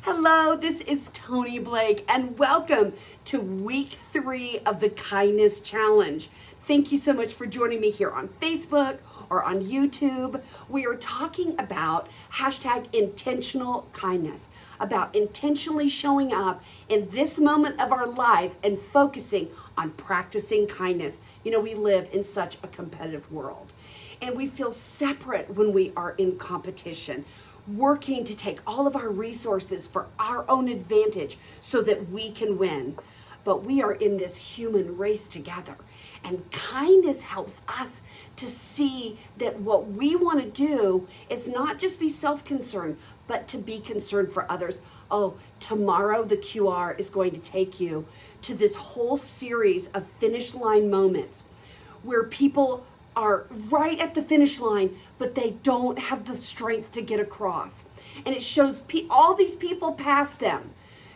Hello, this is Tony Blake, and welcome to week 3 of the Kindness Challenge. Thank you so much for joining me here on Facebook or on YouTube. We are talking about hashtag intentional kindness, about intentionally showing up in this moment of our life and focusing on practicing kindness. You know, we live in such a competitive world, and we feel separate when we are in competition, working to take all of our resources for our own advantage so that we can win. But we are in this human race together. And kindness helps us to see that what we want to do is not just be self-concerned, but to be concerned for others. Oh, tomorrow the QR is going to take you to this whole series of finish line moments where people are right at the finish line, but they don't have the strength to get across. And it shows all these people pass them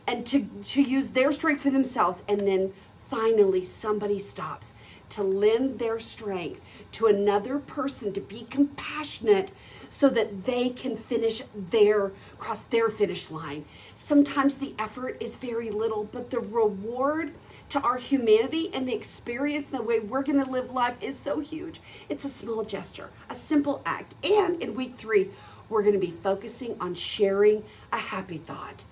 and to use their strength for themselves. And then finally somebody stops to lend their strength to another person, to be compassionate so that they can cross their finish line. Sometimes the effort is very little, but the reward to our humanity and the experience, the way we're going to live life is so huge. It's a small gesture, a simple act. And in week 3, we're going to be focusing on sharing a happy thought.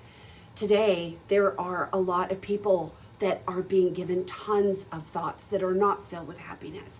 Today, there are a lot of people that are being given tons of thoughts that are not filled with happiness.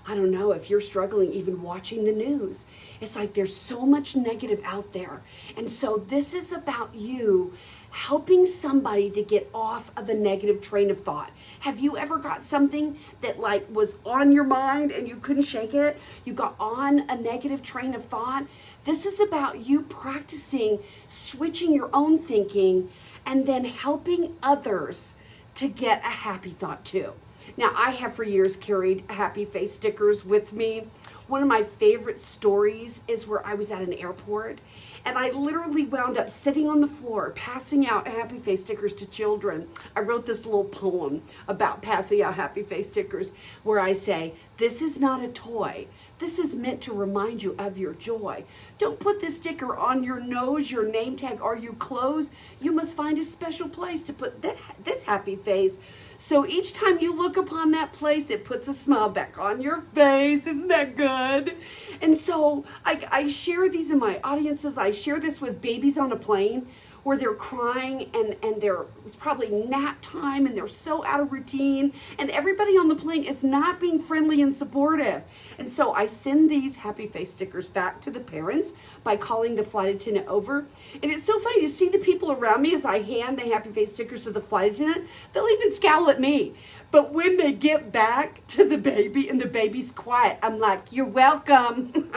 I don't know if you're struggling even watching the news. It's like there's so much negative out there. And so this is about you helping somebody to get off of a negative train of thought. Have you ever got something that was on your mind and you couldn't shake it? You got on a negative train of thought? This is about you practicing switching your own thinking and then helping others to get a happy thought too. Now, I have for years carried happy face stickers with me. One of my favorite stories is where I was at an airport and I literally wound up sitting on the floor passing out happy face stickers to children. I wrote this little poem about passing out happy face stickers where I say, "This is not a toy. This is meant to remind you of your joy. Don't put this sticker on your nose, your name tag, or your clothes. You must find a special place to put this happy face. So each time you look upon that place, it puts a smile back on your face." Isn't that good? And so I share these in my audiences. I share this with babies on a plane where they're crying and it's probably nap time and they're so out of routine and everybody on the plane is not being friendly and supportive. And so I send these happy face stickers back to the parents by calling the flight attendant over. And it's so funny to see the people around me as I hand the happy face stickers to the flight attendant. They'll even scowl at me. But when they get back to the baby and the baby's quiet, I'm like, "You're welcome."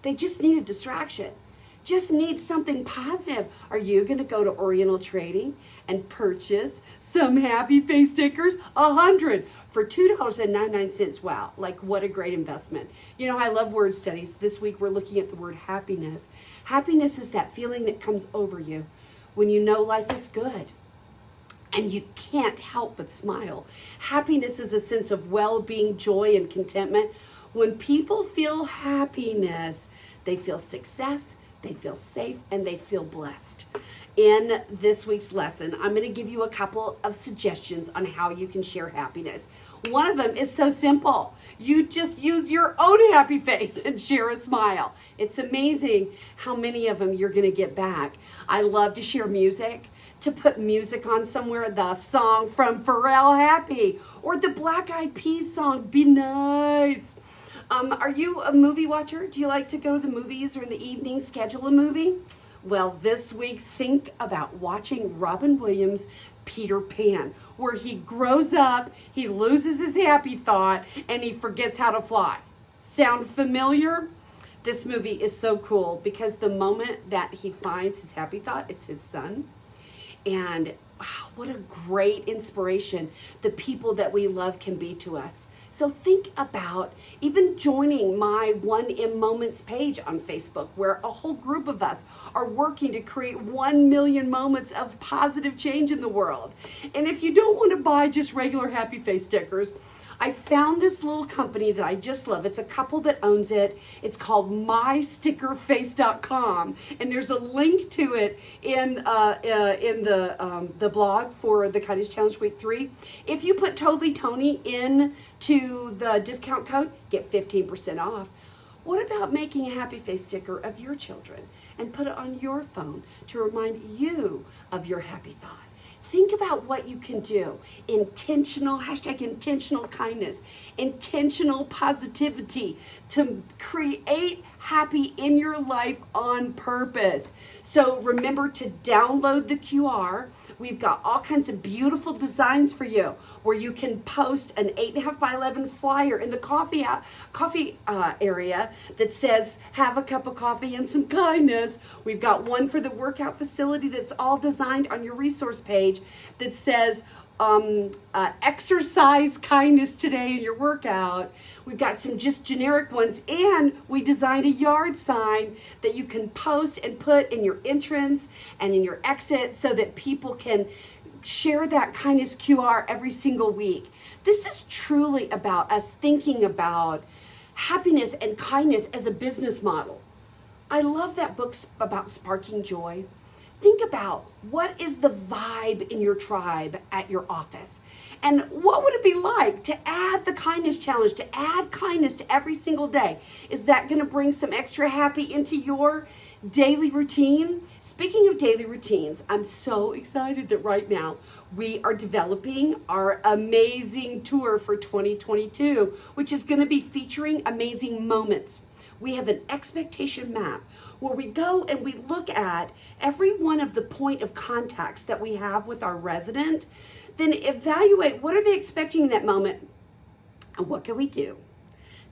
They just need a distraction. Just need something positive. Are you going to go to Oriental Trading and purchase some happy face stickers? 100 for $2.99. Wow, what a great investment. You know, I love word studies. This week we're looking at the word happiness. Happiness is that feeling that comes over you when you know life is good and you can't help but smile. Happiness is a sense of well-being, joy, and contentment. When people feel happiness, they feel success, they feel safe, and they feel blessed. In this week's lesson, I'm going to give you a couple of suggestions on how you can share happiness. One of them is so simple. You just use your own happy face and share a smile. It's amazing how many of them you're going to get back. I love to share music, to put music on somewhere, the song from Pharrell, Happy, or the Black Eyed Peas song, Be Nice. Are you a movie watcher? Do you like to go to the movies or in the evening schedule a movie? Well, this week, think about watching Robin Williams' Peter Pan, where he grows up, he loses his happy thought, and he forgets how to fly. Sound familiar? This movie is so cool because the moment that he finds his happy thought, it's his son. And wow, what a great inspiration the people that we love can be to us. So think about even joining my 1M Moments page on Facebook, where a whole group of us are working to create 1 million moments of positive change in the world. And if you don't want to buy just regular happy face stickers, I found this little company that I just love. It's a couple that owns it. It's called mystickerface.com, and there's a link to it in the blog for the Kindness Challenge Week 3. If you put Totally Tony into the discount code, get 15% off. What about making a happy face sticker of your children and put it on your phone to remind you of your happy thought? Think about what you can do. Intentional kindness, intentional positivity to create happy in your life on purpose. So remember to download the QR. We've got all kinds of beautiful designs for you where you can post an 8.5 by 11 flyer in the coffee area that says, have a cup of coffee and some kindness. We've got one for the workout facility that's all designed on your resource page that says, exercise kindness today in your workout. We've got some just generic ones, and we designed a yard sign that you can post and put in your entrance and in your exit so that people can share that kindness QR every single week. This is truly about us thinking about happiness and kindness as a business model. I love that book about sparking joy. Think about what is the vibe in your tribe at your office, and what would it be like to add the kindness challenge, to add kindness to every single day? Is that going to bring some extra happy into your daily routine? Speaking of daily routines, I'm so excited that right now we are developing our amazing tour for 2022, which is going to be featuring amazing moments. We have an expectation map where we go and we look at every one of the point of contacts that we have with our resident, then evaluate what are they expecting in that moment and what can we do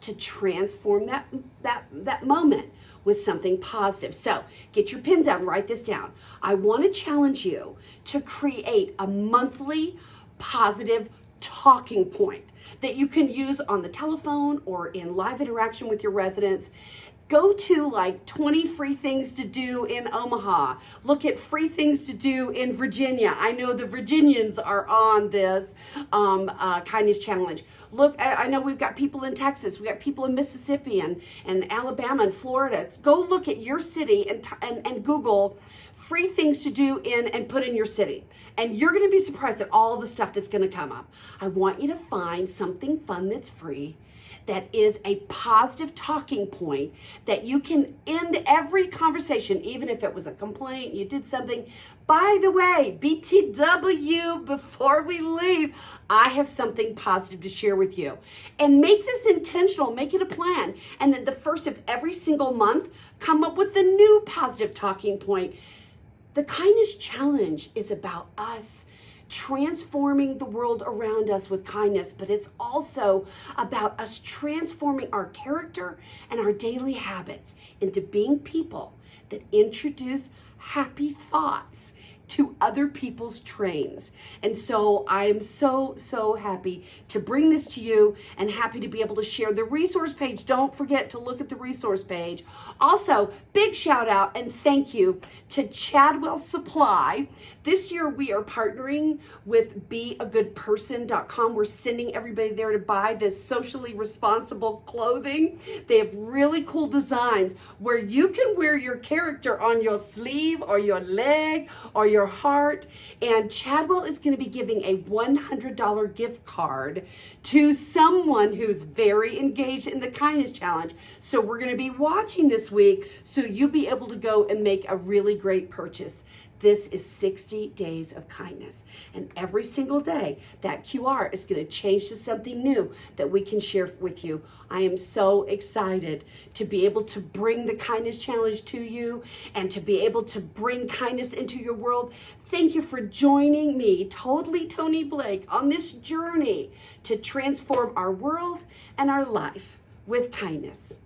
to transform that moment with something positive. So get your pens out and write this down. I want to challenge you to create a monthly positive talking point that you can use on the telephone or in live interaction with your residents. Go to like 20 free things to do in Omaha. Look at free things to do in Virginia. I know the Virginians are on this kindness challenge. Look, I know we've got people in Texas. We've got people in Mississippi and Alabama and Florida. Go look at your city and Google free things to do in and put in your city. And you're going to be surprised at all the stuff that's going to come up. I want you to find something fun that's free, that is a positive talking point that you can end every conversation, even if it was a complaint, you did something. By the way, BTW, before we leave, I have something positive to share with you. And make this intentional, make it a plan. And then the first of every single month, come up with a new positive talking point. The Kindness Challenge is about us transforming the world around us with kindness, but it's also about us transforming our character and our daily habits into being people that introduce happy thoughts to other people's trains. And so I'm so happy to bring this to you and happy to be able to share the resource page. Don't forget to look at the resource page. Also, big shout out and thank you to Chadwell Supply. This year we are partnering with beagoodperson.com. We're sending everybody there to buy this socially responsible clothing. They have really cool designs where you can wear your character on your sleeve or your leg or your heart. And Chadwell is going to be giving a $100 gift card to someone who's very engaged in the Kindness Challenge. So we're going to be watching this week so you'll be able to go and make a really great purchase. This is 60 days of kindness. And every single day, that QR is going to change to something new that we can share with you. I am so excited to be able to bring the Kindness Challenge to you and to be able to bring kindness into your world. Thank you for joining me, Totally Tony Blake, on this journey to transform our world and our life with kindness.